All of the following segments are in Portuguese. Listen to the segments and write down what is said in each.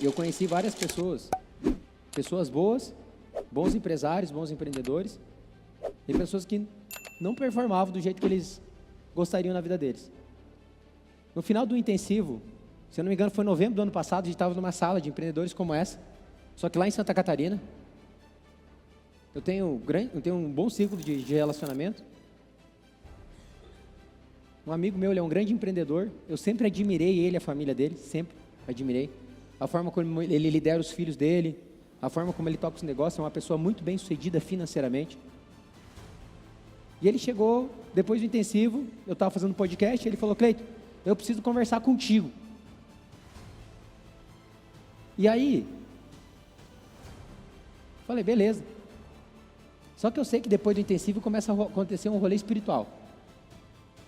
E eu conheci várias pessoas, pessoas boas, bons empresários, bons empreendedores, e pessoas que não performavam do jeito que eles gostariam na vida deles. No final do intensivo, se eu não me engano foi em novembro do ano passado, a gente estava numa sala de empreendedores como essa, só que lá em Santa Catarina. Eu tenho um bom círculo de relacionamento. Um amigo meu, ele é um grande empreendedor. Eu sempre admirei ele, a família dele, sempre admirei. A forma como ele lidera os filhos dele, a forma como ele toca os negócios, é uma pessoa muito bem sucedida financeiramente. E ele chegou, depois do intensivo, eu estava fazendo um podcast, ele falou: Cleiton, eu preciso conversar contigo. E aí, falei, beleza. Só que eu sei que depois do intensivo começa a acontecer um rolê espiritual.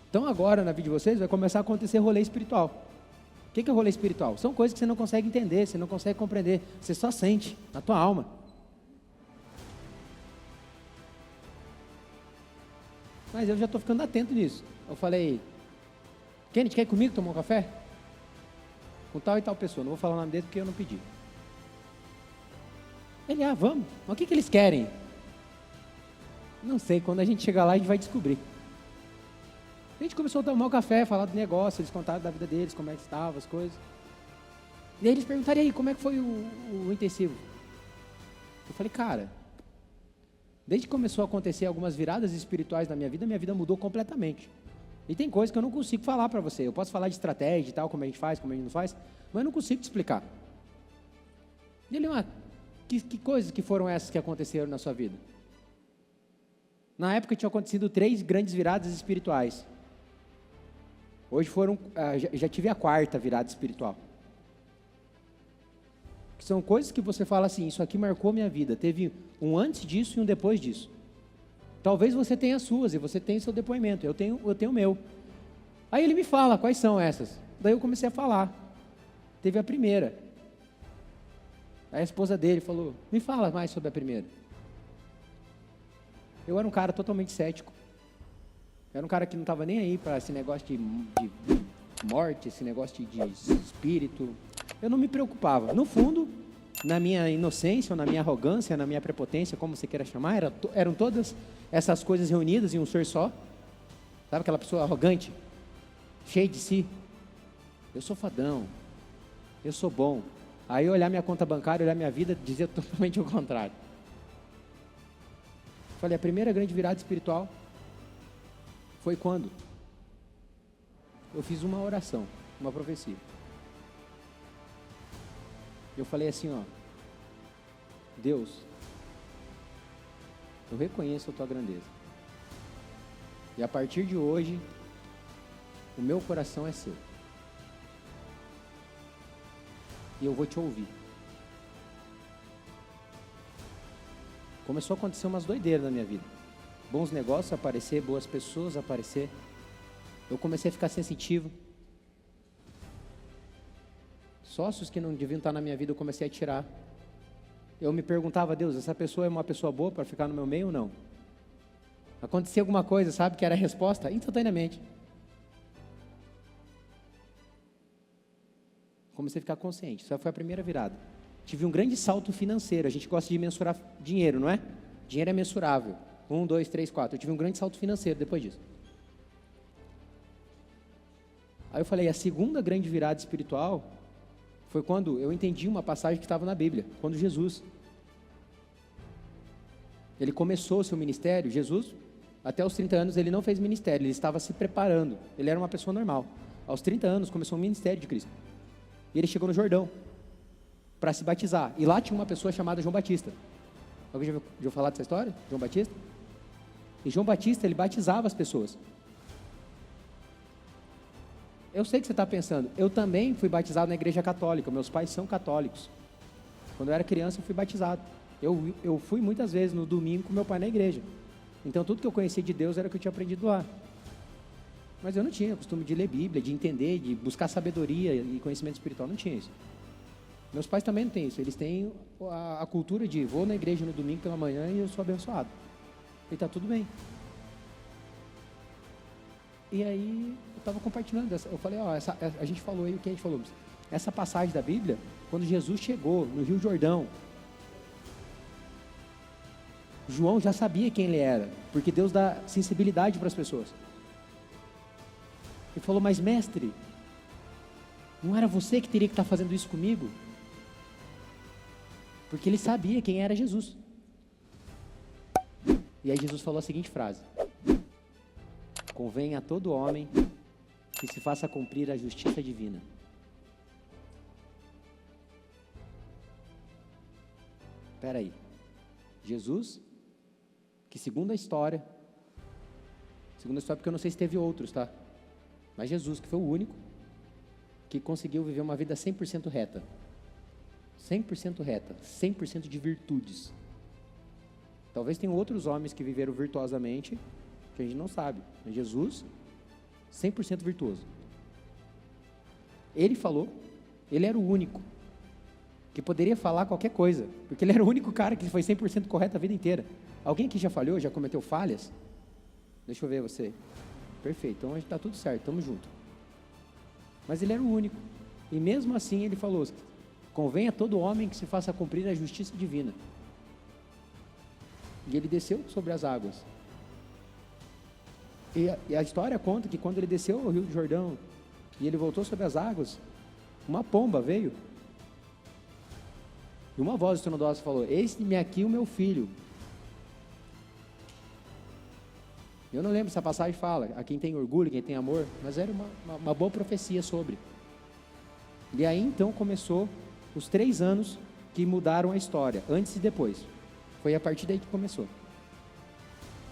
Então agora, na vida de vocês, vai começar a acontecer rolê espiritual. O que é rolê espiritual? São coisas que você não consegue entender, você não consegue compreender, você só sente na tua alma. Mas eu já estou ficando atento nisso. Eu falei: Kenneth, quer ir comigo tomar um café? Com tal e tal pessoa, não vou falar o nome dele porque eu não pedi. Ele: vamos. Mas o que eles querem? Não sei, quando a gente chegar lá a gente vai descobrir. A gente começou a tomar um café, falar do negócio, eles contaram da vida deles, como é que estava, as coisas. E aí eles perguntaram: e aí, como é que foi o intensivo? Eu falei: cara, desde que começou a acontecer algumas viradas espirituais na minha vida mudou completamente. E tem coisas que eu não consigo falar para você. Eu posso falar de estratégia e tal, como a gente faz, como a gente não faz, mas eu não consigo te explicar. E ele: que coisas que foram essas que aconteceram na sua vida? Na época tinham acontecido 3 grandes viradas espirituais. Hoje já tive a 4ª virada espiritual. Que são coisas que você fala assim: isso aqui marcou minha vida. Teve um antes disso e um depois disso. Talvez você tenha as suas e você tenha seu depoimento. Eu tenho o meu. Aí ele me fala quais são essas. Daí eu comecei a falar. Teve a primeira. Aí a esposa dele falou: me fala mais sobre a primeira. Eu era um cara totalmente cético. Eu era um cara que não estava nem aí para esse negócio de morte, esse negócio de espírito. Eu não me preocupava. No fundo, na minha inocência, ou na minha arrogância, na minha prepotência, como você queira chamar, eram todas essas coisas reunidas em um ser só. Sabe aquela pessoa arrogante, cheia de si? Eu sou fadão, eu sou bom. Aí eu olhar minha conta bancária, olhar minha vida, dizer totalmente o contrário. Falei, a primeira grande virada espiritual foi quando eu fiz uma oração, uma profecia. Eu falei assim, Deus, eu reconheço a tua grandeza. E a partir de hoje, o meu coração é seu. E eu vou te ouvir. Começou a acontecer umas doideiras na minha vida. Bons negócios aparecer, boas pessoas aparecer. Eu comecei a ficar sensitivo. Sócios que não deviam estar na minha vida, eu comecei a tirar. Eu me perguntava, Deus, essa pessoa é uma pessoa boa para ficar no meu meio ou não? Acontecia alguma coisa, sabe, que era a resposta instantaneamente. Comecei a ficar consciente. Essa foi a primeira virada. Tive um grande salto financeiro. A gente gosta de mensurar dinheiro, não é? Dinheiro é mensurável. 1, 2, 3, 4. Eu tive um grande salto financeiro depois disso. Aí eu falei, a segunda grande virada espiritual foi quando eu entendi uma passagem que estava na Bíblia. Quando Jesus, ele começou o seu ministério. Jesus, até os 30 anos, ele não fez ministério. Ele estava se preparando. Ele era uma pessoa normal. Aos 30 anos, começou o ministério de Cristo. E ele chegou no Jordão para se batizar. E lá tinha uma pessoa chamada João Batista. Alguém já ouviu falar dessa história? João Batista? E João Batista, ele batizava as pessoas. Eu sei que você está pensando, eu também fui batizado na igreja católica, meus pais são católicos. Quando eu era criança, eu fui batizado. Eu fui muitas vezes no domingo com meu pai na igreja. Então, tudo que eu conhecia de Deus era o que eu tinha aprendido lá. Mas eu não tinha costume de ler Bíblia, de entender, de buscar sabedoria e conhecimento espiritual, não tinha isso. Meus pais também não têm isso, eles têm a cultura de vou na igreja no domingo pela manhã e eu sou abençoado. E está tudo bem. E aí, eu estava compartilhando, eu falei, a gente falou aí, o que a gente falou? essa passagem da Bíblia, quando Jesus chegou no Rio Jordão, João já sabia quem ele era, porque Deus dá sensibilidade para as pessoas. Ele falou, mas mestre, não era você que teria que estar fazendo isso comigo? Porque ele sabia quem era Jesus. E aí Jesus falou a seguinte frase: convém a todo homem que se faça cumprir a justiça divina. Espera aí. Jesus, que segundo a história porque eu não sei se teve outros, tá? Mas Jesus, que foi o único que conseguiu viver uma vida 100% reta. 100% reta, 100% de virtudes. Talvez tenham outros homens que viveram virtuosamente, que a gente não sabe. Mas Jesus, 100% virtuoso. Ele falou, ele era o único que poderia falar qualquer coisa, porque ele era o único cara que foi 100% correto a vida inteira. Alguém aqui já falhou, já cometeu falhas? Deixa eu ver você. Perfeito, então a gente está tudo certo, estamos juntos. Mas ele era o único. E mesmo assim ele falou, convém a todo homem que se faça cumprir a justiça divina. E ele desceu sobre as águas. E a história conta que quando ele desceu ao Rio Jordão e ele voltou sobre as águas, uma pomba veio. E uma voz estrondosa falou, eis-me aqui o meu filho. Eu não lembro se a passagem fala, a quem tem orgulho, quem tem amor, mas era uma boa profecia sobre. E aí então começou os 3 anos que mudaram a história, antes e depois. Foi a partir daí que começou.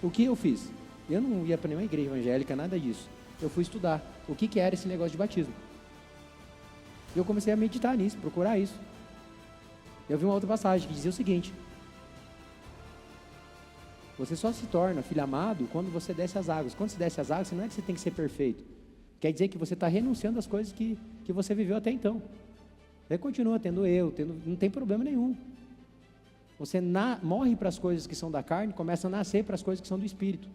O que eu fiz? Eu não ia para nenhuma igreja evangélica, nada disso. Eu fui estudar o que era esse negócio de batismo. E eu comecei a meditar nisso, procurar isso. Eu vi uma outra passagem que dizia o seguinte: você só se torna filho amado quando você desce as águas. Quando você desce as águas, não é que você tem que ser perfeito. Quer dizer que você está renunciando às coisas que você viveu até então. Você continua tendo não tem problema nenhum. Você morre para as coisas que são da carne, começa a nascer para as coisas que são do Espírito.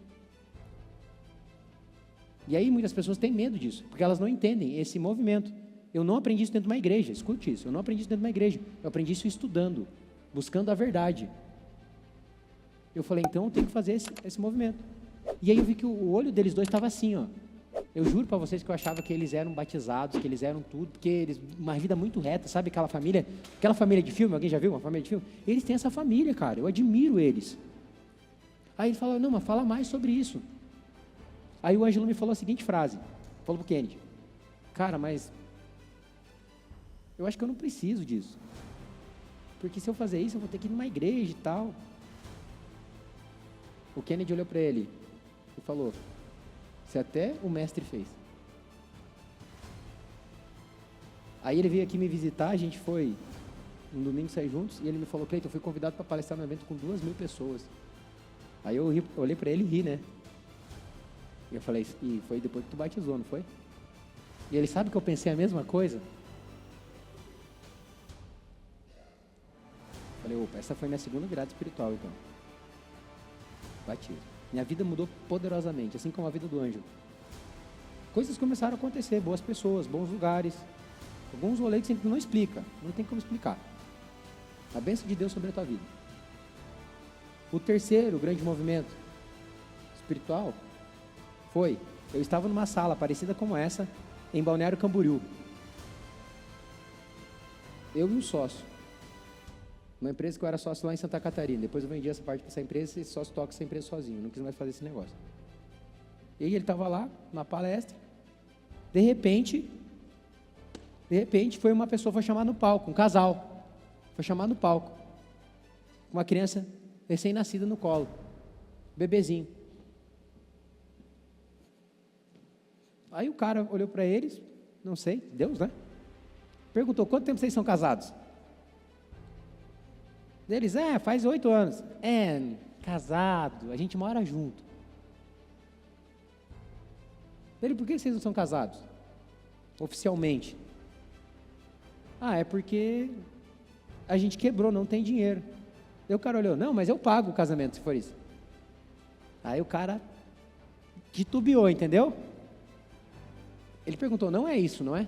E aí muitas pessoas têm medo disso, porque elas não entendem esse movimento. Eu não aprendi isso dentro de uma igreja, escute isso, eu não aprendi isso dentro de uma igreja, eu aprendi isso estudando, buscando a verdade. Eu falei, então eu tenho que fazer esse movimento. E aí eu vi que o olho deles dois estava assim, ó. Eu juro para vocês que eu achava que eles eram batizados, que eles eram tudo, porque eles, uma vida muito reta, sabe aquela família de filme, alguém já viu uma família de filme? Eles têm essa família, cara, eu admiro eles. Aí ele falou, não, mas fala mais sobre isso. Aí o Ângelo me falou a seguinte frase, falou pro Kennedy, cara, mas eu acho que eu não preciso disso, porque se eu fazer isso eu vou ter que ir numa igreja e tal. O Kennedy olhou para ele e falou, se até o mestre fez. Aí ele veio aqui me visitar, a gente foi um domingo sair juntos, e ele me falou, Cleiton, eu fui convidado para palestrar num evento com 2.000 pessoas. Aí eu olhei para ele e ri, né? E eu falei, e foi depois que tu batizou, não foi? E ele, sabe que eu pensei a mesma coisa? Falei, opa, essa foi minha segunda virada espiritual, então. Batismo. Minha vida mudou poderosamente, assim como a vida do Ângelo. Coisas começaram a acontecer, boas pessoas, bons lugares, alguns rolês que sempre não explica, não tem como explicar. A bênção de Deus sobre a tua vida. O terceiro grande movimento espiritual foi, eu estava numa sala parecida como essa, em Balneário Camboriú. Eu e um sócio. Uma empresa que eu era sócio lá em Santa Catarina. Depois eu vendi essa parte para essa empresa e sócio toca essa empresa sozinho. Não quis mais fazer esse negócio. E aí ele estava lá, na palestra. De repente, foi uma pessoa, foi chamar no palco, um casal. Foi chamar no palco. Uma criança recém-nascida no colo. Bebezinho. Aí o cara olhou para eles, não sei, Deus, né? Perguntou, quanto tempo vocês são casados? Eles, faz 8 anos. Casado, a gente mora junto. Ele, por que vocês não são casados? Oficialmente. É porque a gente quebrou, não tem dinheiro. Aí o cara olhou, não, mas eu pago o casamento se for isso. Aí o cara titubeou, entendeu? Ele perguntou, não é isso, não é?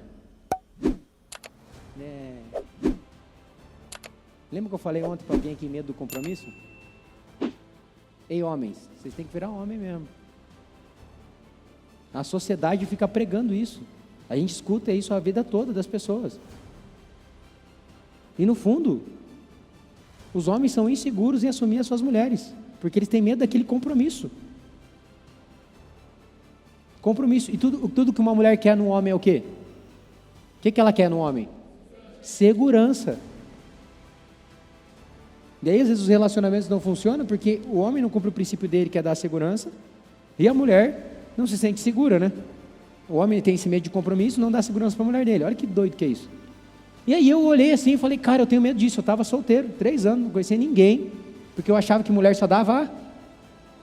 Lembra que eu falei ontem para alguém aqui, medo do compromisso? Ei, homens, vocês têm que virar homem mesmo. A sociedade fica pregando isso. A gente escuta isso a vida toda das pessoas. E no fundo, os homens são inseguros em assumir as suas mulheres, porque eles têm medo daquele compromisso. Compromisso. E tudo que uma mulher quer no homem é o quê? O que ela quer no homem? Segurança. E aí, às vezes, os relacionamentos não funcionam porque o homem não cumpre o princípio dele, que é dar segurança, e a mulher não se sente segura, né? O homem tem esse medo de compromisso, não dá segurança para a mulher dele. Olha que doido que é isso. E aí eu olhei assim e falei, cara, eu tenho medo disso. Eu estava solteiro, 3 anos, não conhecia ninguém, porque eu achava que mulher só dava.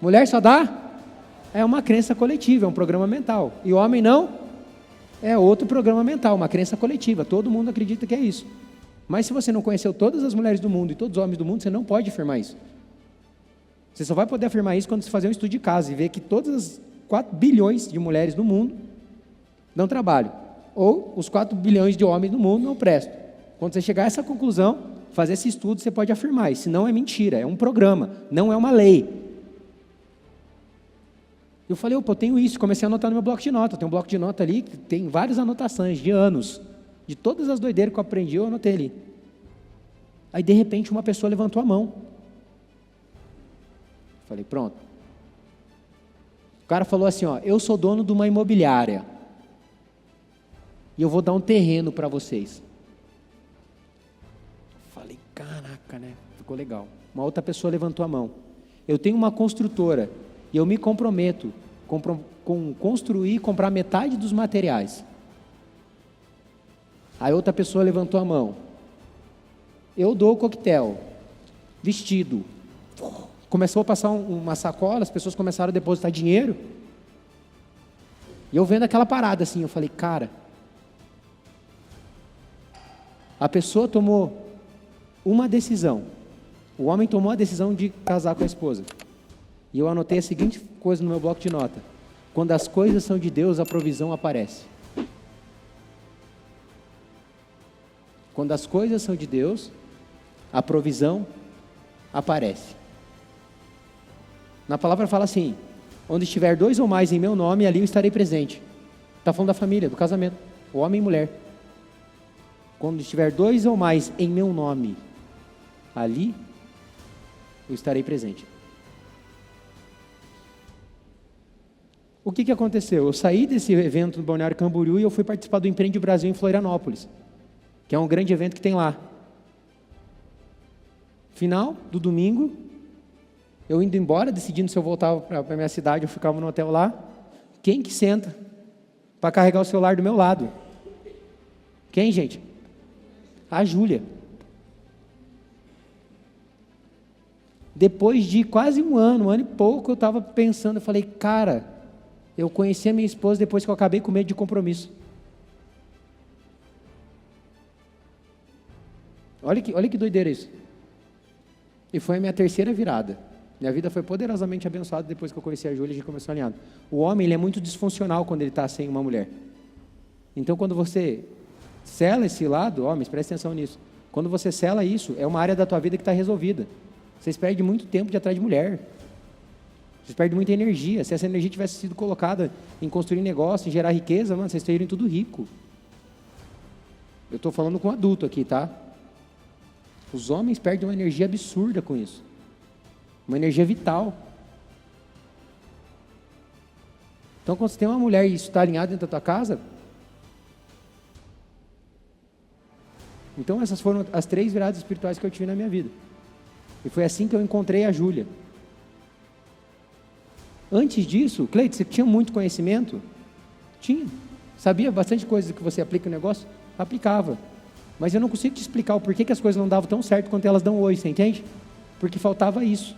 Mulher só dá? É uma crença coletiva, é um programa mental. E homem não? É outro programa mental, uma crença coletiva. Todo mundo acredita que é isso. Mas se você não conheceu todas as mulheres do mundo e todos os homens do mundo, você não pode afirmar isso. Você só vai poder afirmar isso quando você fazer um estudo de caso e ver que todas as 4 bilhões de mulheres do mundo dão trabalho. Ou os 4 bilhões de homens do mundo não prestam. Quando você chegar a essa conclusão, fazer esse estudo, você pode afirmar. Isso não é mentira, é um programa, não é uma lei. Eu falei, opa, eu tenho isso, comecei a anotar no meu bloco de nota. Tem um bloco de nota ali que tem várias anotações de anos. De todas as doideiras que eu aprendi, eu anotei ali. Aí, de repente, uma pessoa levantou a mão. Falei, pronto. O cara falou assim, ó, eu sou dono de uma imobiliária. E eu vou dar um terreno para vocês. Falei, caraca, né? Ficou legal. Uma outra pessoa levantou a mão. Eu tenho uma construtora e eu me comprometo com construir e comprar metade dos materiais. Aí outra pessoa levantou a mão. Eu dou o coquetel, vestido. Começou a passar uma sacola, as pessoas começaram a depositar dinheiro. E eu vendo aquela parada assim, eu falei, cara, a pessoa tomou uma decisão. O homem tomou a decisão de casar com a esposa. E eu anotei a seguinte coisa no meu bloco de nota. Quando as coisas são de Deus, a provisão aparece. Quando as coisas são de Deus, a provisão aparece. Na palavra fala assim, onde estiver 2 ou mais em meu nome, ali eu estarei presente. Está falando da família, do casamento, o homem e mulher. Quando estiver 2 ou mais em meu nome, ali eu estarei presente. O que aconteceu? Eu saí desse evento no Balneário Camboriú e eu fui participar do Empreende Brasil em Florianópolis, que é um grande evento que tem lá. Final do domingo, eu indo embora, decidindo se eu voltava para a minha cidade ou ficava no hotel lá. Quem que senta para carregar o celular do meu lado? Quem, gente? A Júlia. Depois de quase um ano e pouco, eu estava pensando, eu falei, cara, eu conheci a minha esposa depois que eu acabei com medo de compromisso. Olha que doideira isso. E foi a minha terceira virada. Minha vida foi poderosamente abençoada depois que eu conheci a Júlia e a gente começou a alinhar. O homem, ele é muito disfuncional quando ele está sem uma mulher. Então, quando você sela esse lado, homens, presta atenção nisso. Quando você sela isso, é uma área da tua vida que está resolvida. Vocês perdem muito tempo de atrás de mulher. Vocês perdem muita energia. Se essa energia tivesse sido colocada em construir negócio, em gerar riqueza, mano, vocês estariam tudo rico. Eu estou falando com adulto aqui, tá? Os homens perdem uma energia absurda com isso. Uma energia vital. Então, quando você tem uma mulher e isso está alinhado dentro da tua casa, então essas foram as 3 viradas espirituais que eu tive na minha vida. E foi assim que eu encontrei a Júlia. Antes disso, Cleiton, você tinha muito conhecimento? Tinha. Sabia bastante coisa que você aplica no negócio? Aplicava. Mas eu não consigo te explicar o porquê que as coisas não davam tão certo quanto elas dão hoje, você entende? Porque faltava isso.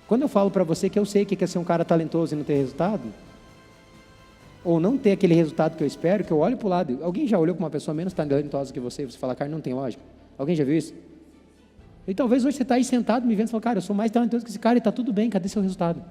Quando eu falo para você que eu sei o que é ser um cara talentoso e não ter resultado, ou não ter aquele resultado que eu espero, que eu olho para o lado. Alguém já olhou para uma pessoa menos talentosa que você e você fala, cara, não tem lógica? Alguém já viu isso? E talvez hoje você está aí sentado me vendo e fala, cara, eu sou mais talentoso que esse cara e está tudo bem, cadê seu resultado?